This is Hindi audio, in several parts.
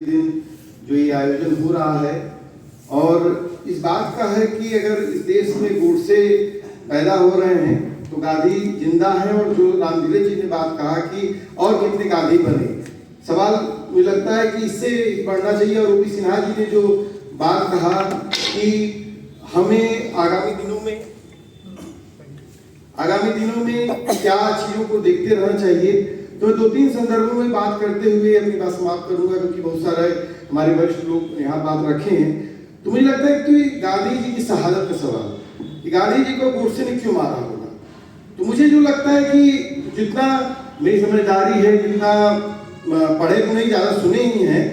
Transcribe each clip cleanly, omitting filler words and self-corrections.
दिन जो ये आयोजन हो रहा है और इस बात का है कि अगर इस देश में गोडसे पैदा हो रहे हैं तो गांधी जिंदा है। और जो रामदिले जी ने बात कहा कि और कितने गांधी बने, सवाल मुझे लगता है कि इससे बढ़ना चाहिए। और ओपी सिन्हा जी ने जो बात कहा कि हमें आगामी दिनों में क्या चीजों को देखते रहना चाहिए, तो दो तीन संदर्भों में बात करते हुए अपनी बात समाप्त करूंगा, क्योंकि बहुत सारे हमारे वरिष्ठ लोग यहाँ बात रखे हैं। तो मुझे लगता है कि गांधी जी की शहादत का सवाल कि गांधी जी को गोडसे ने क्यों मारा होगा, तो मुझे जो लगता है कि जितना मेरी समझदारी है, जितना पढ़े तो नहीं, ज्यादा सुने ही हैं,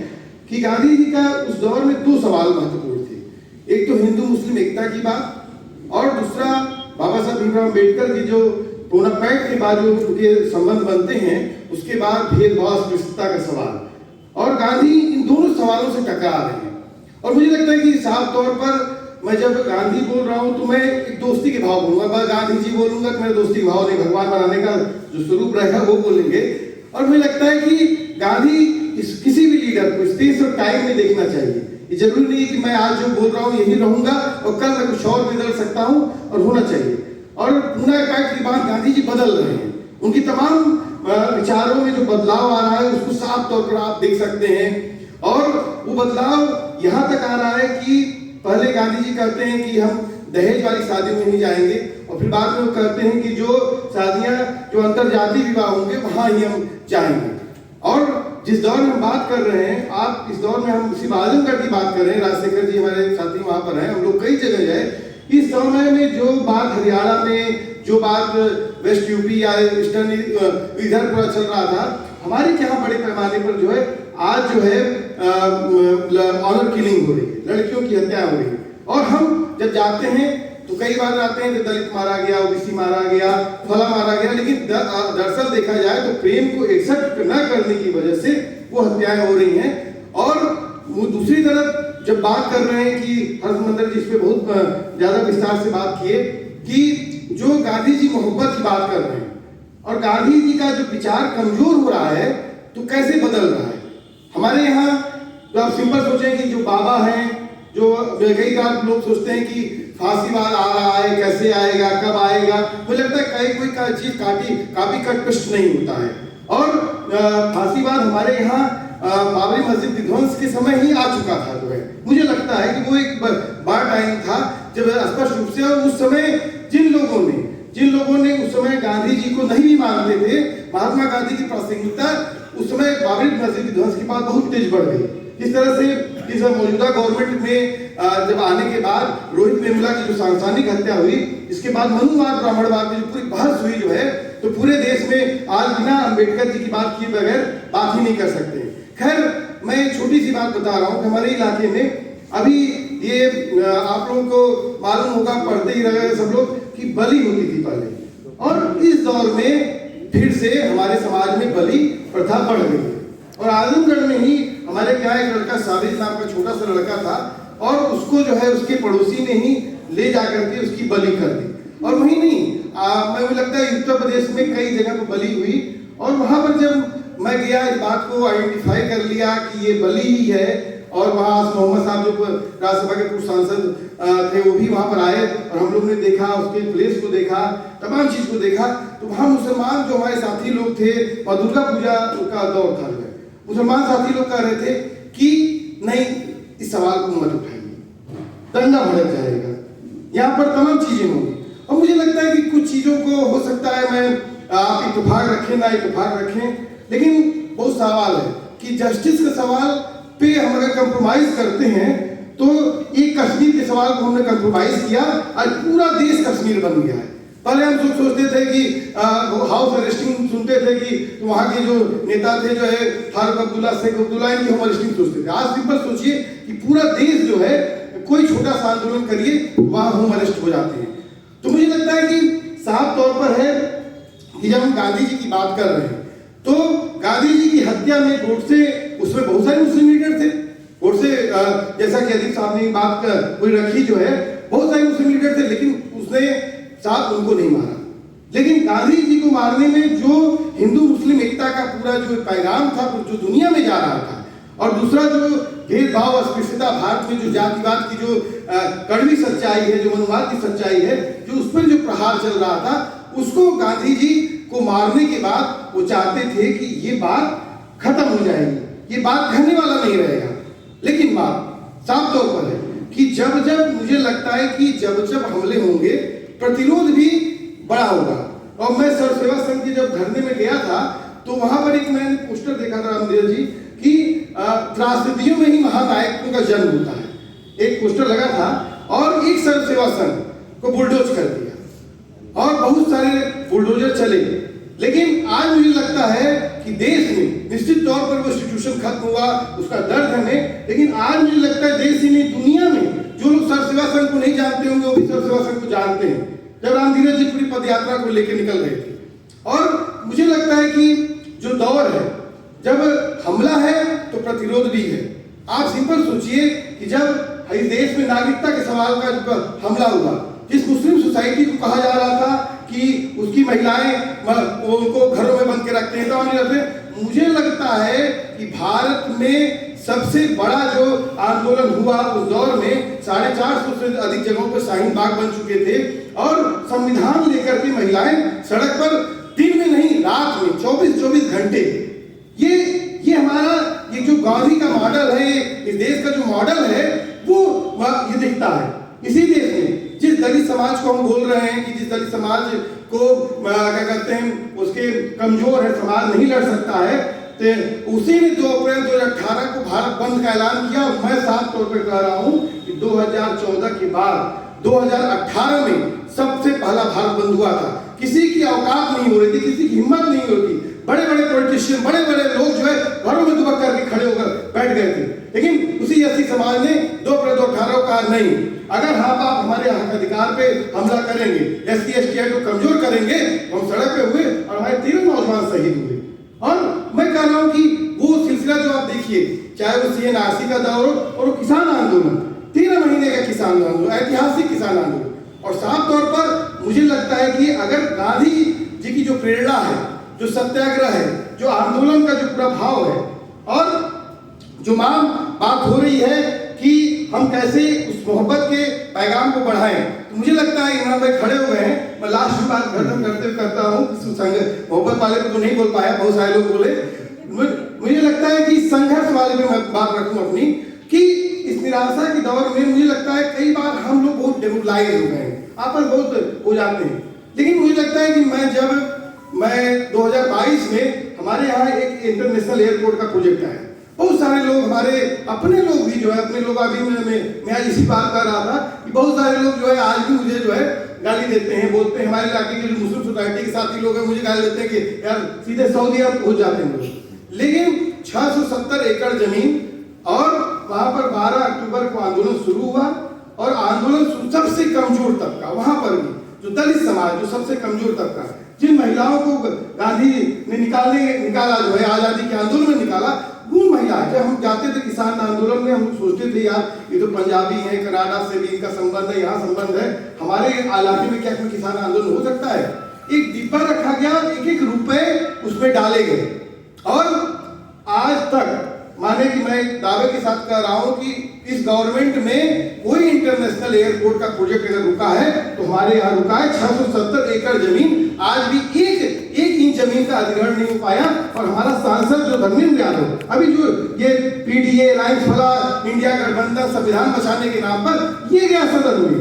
कि गांधी जी का उस दौर में दो सवाल महत्वपूर्ण थे। एक तो हिंदू मुस्लिम एकता की बात और दूसरा बाबा साहब भीमराव अम्बेडकर की जो बोनापार्ट के बाद जो उनके संबंध बनते हैं, उसके बाद भेदभाव अस्पृश्यता का सवाल। और गांधी इन दोनों सवालों से टकरा रहे हैं। और मुझे लगता है कि साफ तौर पर मैं जब गांधी बोल रहा हूं तो मैं एक दोस्ती के भाव बोलूंगा, गांधी जी बोलूंगा तो मेरा दोस्ती के भाव नहीं, भगवान बनाने का जो स्वरूप रहेगा वो बोलेंगे। और मुझे लगता है कि गांधी किसी भी लीडर को स्पेस और टाइम में देखना चाहिए। ये जरूरी नहीं कि मैं आज जो बोल रहा हूँ यही रहूंगा और कल मैं कुछ और बदल सकता हूँ, और होना चाहिए। और बोनापार्ट के बाद गांधी जी बदल रहे हैं, उनकी तमाम विचारों में जो बदलाव आ रहा है उसको साफ तौर पर आप देख सकते हैं। और वो बदलाव यहाँ तक आ रहा है कि पहले गांधी जी कहते हैं कि हम दहेज वाली शादी में नहीं जाएंगे, और फिर बाद में वो कहते हैं कि जो शादियां जो अंतरजातीय विवाह होंगे वहां ही हम जाएंगे। और जिस दौर में हम बात कर रहे हैं, आप इस दौर में हम सिर्फ आजमगढ़ की बात कर रहे हैं, राजशेखर जी हमारे साथी वहां पर हैं, हम लोग कई जगह जाए। इस समय में जो बात हरियाणा में, जो बात वेस्ट यूपी या ईस्टर्न इधर पूरा चल रहा था, हमारे यहाँ बड़े पैमाने पर जो है आज जो है ऑनर किलिंग हो रही है, लड़कियों की हत्या हो रही है। और हम जब जाते हैं तो कई बार आते हैं कि दलित मारा गया, ओबीसी मारा गया, फला मारा गया, लेकिन दरअसल देखा जाए तो प्रेम को एक्सेप्ट न करने की वजह से वो हत्याएं हो रही हैं। और वो दूसरी तरफ जब बात कर रहे हैं कि हर्षमंदर जी इस पे बहुत ज्यादा विस्तार से बात किए कि जो गांधी जी मोहब्बत की बात कर रहे हैं और गांधी जी का जो विचार कमजोर हो रहा है तो कैसे बदल रहा है। हमारे यहाँ तो आप सिंपल सोचें कि जो बाबा हैं, जो कई बार लोग सोचते हैं कि फांसीवाद आ रहा है, कैसे आएगा, कब आएगा, मुझे लगता है कोई चीज काफी कटपष्ट नहीं होता है। और फांसीवाद हमारे यहाँ बाबरी मस्जिद विध्वंस के समय ही आ चुका था। जो है मुझे लगता है कि वो एक बड़ा टाइम था जब स्पष्ट रूप से, और उस समय जिन लोगों ने उस समय गांधी जी को नहीं भी मानते थे, महात्मा गांधी की प्रासंगिकता उस समय बाबरी मस्जिद विध्वंस के बाद बहुत तेज बढ़ गई। इस तरह से इस मौजूदा गवर्नमेंट में जब आने के बाद रोहित वेमुला की जो सांसानिक हत्या हुई, इसके बाद मनुवाद ब्राह्मणवाद की जो पूरी बहस हुई जो है, तो पूरे देश में आज बिना अम्बेडकर जी की बात किए बगैर बात ही नहीं कर सकते। खैर, मैं एक छोटी सी बात बता रहा हूँ कि हमारे इलाके में अभी ये आप लोगों को मालूम होगा, पढ़ते ही रहे सब लोग, कि बलि होती थी पहले, और इस दौर में फिर से हमारे समाज में बलि प्रथा बढ़ गई। और आजमगढ़ में ही हमारे क्या एक लड़का, साबिर नाम का छोटा सा लड़का था, और उसको जो है उसके पड़ोसी ने ही ले जाकर के उसकी बलि कर दी। और वही नहीं, मुझे लगता है उत्तर प्रदेश में कई जगह पर बलि हुई। और वहां पर जब मैं गया, इस बात को आइडेंटिफाई कर लिया कि ये बलि ही है। और वहाँ मोहम्मद साहब जो राज्यसभा के पूर्व सांसद थे, वो भी वहां पर आए, और हम लोग ने देखा, उसके प्लेस को देखा, तमाम चीज को देखा। तो वहाँ मुसलमान जो हमारे साथी लोग थे, और दुर्गा पूजा का दौर था, मुसलमान साथी लोग कह रहे थे कि नहीं, इस सवाल को मत उठाइए, दंगा भड़क जाएगा, यहाँ पर तमाम चीजें होंगी। और मुझे लगता है कि कुछ चीजों को हो सकता है मैं आप इत्तेफाक रखें ना इत्तेफाक रखें, लेकिन बहुत सवाल है कि जस्टिस के सवाल पे हम अगर कंप्रोमाइज करते हैं तो एक कश्मीर के सवाल को हमने कंप्रोमाइज किया, आज पूरा देश कश्मीर बन गया है। पहले हम सोचते थे कि हाउस अरेस्टिंग सुनते थे कि वहाँ के जो नेता थे जो है फारूक अब्दुल्ला, शेख अब्दुल्ला, इनकी होम अरेस्टिंग सोचते थे। आज सिंपल सोचिए कि पूरा देश जो है, कोई छोटा सा आंदोलन करिए वहाँ होम अरेस्ट हो जाते हैं। तो मुझे लगता है कि साफ तौर पर है कि जब हम गांधी जी की बात कर रहे हैं तो गांधी जी की हत्या में गोडसे, उसमें बहुत सारे मुस्लिम लीडर थे। गोडसे जैसा कि अदीप साहब ने बात कोई रखी जो है, बहुत सारे मुस्लिम लीडर थे, लेकिन उसने साथ उनको नहीं मारा। लेकिन गांधी जी को मारने में जो हिंदू मुस्लिम एकता का पूरा जो पैगाम था, जो दुनिया में जा रहा था, और दूसरा जो भेदभाव अस्पृश्यता भारत में जो जातिवाद की जो कड़वी सच्चाई है, जो मनुवाद की सच्चाई है, जो उस पर जो प्रहार चल रहा था, उसको गांधी जी को मारने के बाद वो चाहते थे कि ये बात खत्म हो जाएगी, ये बात कहने वाला नहीं रहेगा। लेकिन बात साफ तौर पर है कि जब जब मुझे लगता है कि जब जब हमले होंगे प्रतिरोध भी बड़ा होगा। और मैं सर सेवा संघ के जब धरने में गया था तो वहां पर एक मैंने पोस्टर देखा था रामदेव जी कि त्रासदियों में ही महानायकों का जन्म होता है, एक पोस्टर लगा था और एक सर सेवा संघ को बुलडोज कर दिया और बहुत सारे बुलडोजर चले। लेकिन आज मुझे लगता है कि देश में निश्चित तौर पर वो इंस्टीट्यूशन खत्म हुआ, उसका दर्द हमें, लेकिन आज मुझे लगता है देश ही नहीं दुनिया में जो लोग सर सेवा संघ को नहीं जानते होंगे वो भी सर सेवा संघ को जानते हैं। जब रामधीरज जी पूरी पदयात्रा को लेकर निकल रहे थे, और मुझे लगता है कि जो दौर है, जब हमला है तो प्रतिरोध भी है। आप सिंपल सोचिए कि जब इस देश में नागरिकता के सवाल का हमला हुआ, जिस मुस्लिम सोसाइटी को कहा जा रहा था कि उसकी महिलाएं उनको घरों में बंद के रखते हैं, तो नहीं रखते, मुझे लगता है कि भारत में सबसे बड़ा जो आंदोलन हुआ उस दौर में 450 से अधिक जगहों पर शाहीन बाग बन चुके थे और संविधान लेकर के महिलाएं सड़क पर दिन में नहीं रात में 24-24 घंटे। ये हमारा ये जो गांधी का मॉडल है, इस देश का जो मॉडल है वो ये दिखता है। इसी देश में जिस दलित समाज को हम बोल रहे हैं कि जिस दलित समाज को क्या कहते हैं उसके कमजोर है, समाज नहीं लड़ सकता है, तो उसी ने 2 अप्रैल 2018 को भारत बंद का ऐलान किया। मैं साफ तौर पर कह रहा हूं कि 2014 के बाद 2018 में सबसे पहला भारत बंद हुआ था। किसी की औकात नहीं हो रही थी, किसी की हिम्मत नहीं होती, बड़े बड़े पॉलिटिशियन, बड़े बड़े लोग जो है घरों में दुबक करके खड़े होकर बैठ गए थे। लेकिन उसी एससी समाज ने 2 अप्रैल 2018 को कहा नहीं, अगर आप हमारे अधिकार पे हमला करेंगे, एससी एसटी एक्ट को कमजोर करेंगे, हम सड़क पे हुए और हमारे 13 नौजवान शहीद हुए। और मैं कह रहा हूं कि वो सिलसिला जो आप देखिए, चाहे वो CNRC का दौर हो और वो किसान आंदोलन, 13 महीने का किसान आंदोलन, ऐतिहासिक किसान आंदोलन। और साफ तौर पर मुझे लगता है कि अगर गांधी जी की जो प्रेरणा है, जो सत्याग्रह है, जो आंदोलन का जो पूरा भाव है, और जो बात हो रही है कि हम कैसे उस मोहब्बत के पैगाम को बढ़ाएं, तो मुझे लगता है इमरान भाई खड़े हुए हैं। मैं लास्ट में बात खत्म करते हुए करता हूँ, मोहब्बत वाले को तो नहीं बोल पाया, बहुत सारे लोग बोले। मुझे लगता है कि संघर्ष वाले में मैं बात रखूं अपनी, कि इस निराशा के दौर में मुझे लगता है कई बार हम लोग बहुत डेमोरलाइज हो गए हैं, आपस बहुत हो जाते हैं। लेकिन मुझे लगता है कि मैं 2022 में हमारे यहाँ एक इंटरनेशनल एयरपोर्ट का प्रोजेक्ट आया, बहुत सारे लोग हमारे अपने लोग भी जो है, अपने लोग अभी मैं आज इसी बात कर रहा था कि बहुत सारे लोग जो है आज भी मुझे जो है गाली देते हैं, बोलते हैं, हमारे इलाके के जो मुस्लिम सोसाइटी के साथी लोग हैं मुझे गाली देते हैं कि यार सीधे सऊदी अरब पहुंच जाते हैं लोग। लेकिन 670 एकड़ जमीन और वहां पर 12 अक्टूबर को आंदोलन शुरू हुआ, और आंदोलन सबसे कमजोर तबका, वहां पर भी जो दलित समाज, जो सबसे कमजोर तबका, जिन महिलाओं को गांधी ने निकाला जो है आजादी के आंदोलन में निकाला, वो महिलाएं, जब हम जाते थे किसान आंदोलन में, हम सोचते थे यार ये तो पंजाबी है, कनाडा से भी इनका संबंध है, यहाँ संबंध है, हमारे इलाके में क्या कोई किसान आंदोलन हो सकता है? एक डिब्बा रखा गया, 1-1 रुपए उसमें डाले गए, और आज तक माने कि मैं दावे के साथ कह रहा हूं कि इस गवर्नमेंट में कोई इंटरनेशनल एयरपोर्ट का प्रोजेक्ट अगर रुका है तो हमारे यहाँ रुका है। 670 एकड़ जमीन, आज भी एक इंच जमीन का अधिग्रहण नहीं हो पाया। और हमारा सांसद जो धर्मेंद्र यादव, अभी जो ये PDA अलायंस वाला इंडिया गठबंधन संविधान बचाने के नाम पर ये गया सदन में,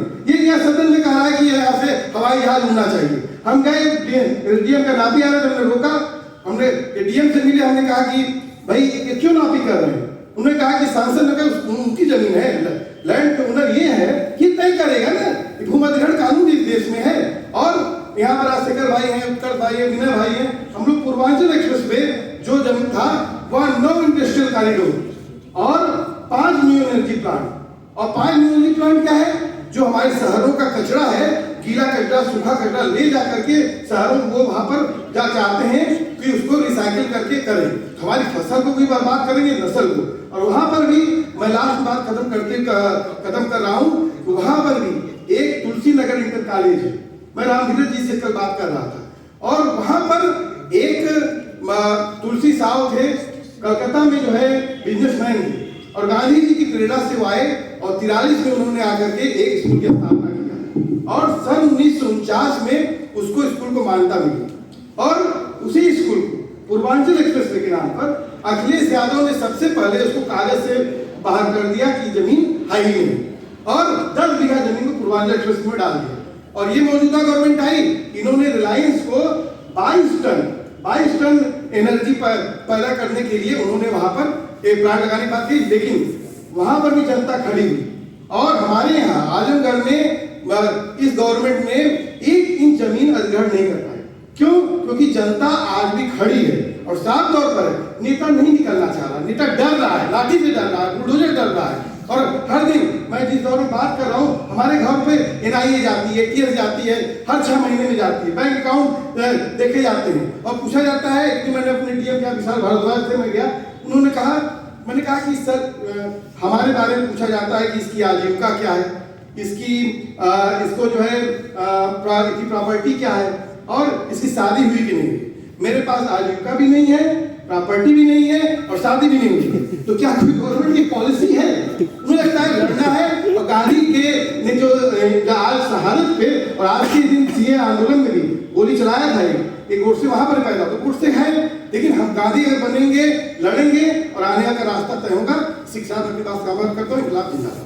सदन में कह रहा है कि यहाँ से हवाई जहाज उड़ना चाहिए। हम गए, डीएम का नापी आ रहा था, हमने रोका, हमने डीएम से मिले, हमने कहा कि भाई ये क्यों नापी कर रहे हैं? उन्होंने कहा कि सांसद ने कहा उनकी जमीन है, लैंड ओनर ये है कि तय करेगा ना, भूमि अधिग्रहण कानून इस देश में है। और यहाँ पर राजशेखर भाई हैं, उत्तर भाई है, विनय भाई हैं, हम लोग पूर्वांचल एक्सप्रेस पे जो जमीन था वह 9 इंडस्ट्रियल कॉरिडोर और 5 न्यू एनर्जी प्लांट। और 5 न्यू एनर्जी प्लांट क्या है? जो हमारे शहरों का कचरा है, गीला कचरा, सूखा कचरा ले जा करके शहरों को वहां पर जा चाहते हैं कि उसको रिसाइकिल करके करें, हमारी फसल को भी बर्बाद करेंगे, नस्ल को। और वहां पर भी मैं लास्ट बात खत्म कर रहा हूं, वहां पर भी एक तुलसी नगर इंटर कॉलेज है, मैं रामधीरज जी से कल बात कर रहा था, और वहां पर एक तुलसी साव थे, कलकत्ता में जो है बिजनेसमैन थे और गांधी जी की प्रेरणा से वो आए और 43 में उन्होंने आकर के एक स्कूल की स्थापना किया और सन 1949 में उसको स्कूल को मान्यता मिली और उसी स्कूल को पूर्वांचल एक्सप्रेसवे के नाम पर अखिलेश यादव ने सबसे पहले उसको कागज से बाहर कर दिया कि जमीन हाईवे में और 10 बीघा जमीन को पूर्वांचल एक्सप्रेस में डाल दिया और ये मौजूदा गवर्नमेंट आई, इन्होंने रिलायंस को 22 टन एनर्जी पैदा करने के लिए उन्होंने वहां पर एक प्लांट लगाने की बात की, लेकिन वहां पर भी जनता खड़ी हुई और हमारे यहाँ आजमगढ़ में इस गवर्नमेंट में 1 इंच जमीन अधिग्रहण नहीं कर पाए। क्यों? क्योंकि जनता आज भी खड़ी है और साफ तौर पर नेता नहीं निकलना चाह रहा, नेता डर रहा है, लाठी से डर रहा है, बुलडोजर डर रहा है और हर दिन मैं जिस दौर में बात कर रहा हूँ हमारे घर पे एनआईए जाती है, केस जाती है, हर 6 महीने में जाती है, बैंक अकाउंट देखे जाते हैं और पूछा जाता है कि मैंने अपने डीएम क्या विशाल भारद्वाज से मैं गया, उन्होंने कहा, मैंने कहा कि सर हमारे बारे में पूछा जाता है कि इसकी आजीविका क्या है, इसको जो है इसकी प्रॉपर्टी क्या है और इसकी शादी हुई कि नहीं हुई। मेरे पास आजीविका भी नहीं है, प्रॉपर्टी भी नहीं है और शादी भी नहीं हुई, तो क्या कोई गवर्नमेंट की पॉलिसी है? मुझे लगता है लड़ना है और गांधी के ने जो आज शहादत पे और आज के दिन सीए आंदोलन में भी गोली चलाया था, एक गोडसे वहां पर पैदा, तो गोडसे है, लेकिन हम गांधी अगर बनेंगे, लड़ेंगे और आने का रास्ता तय होगा। शिक्षा के पास काम करता हूँ, इनकलाब जिंदाबाद।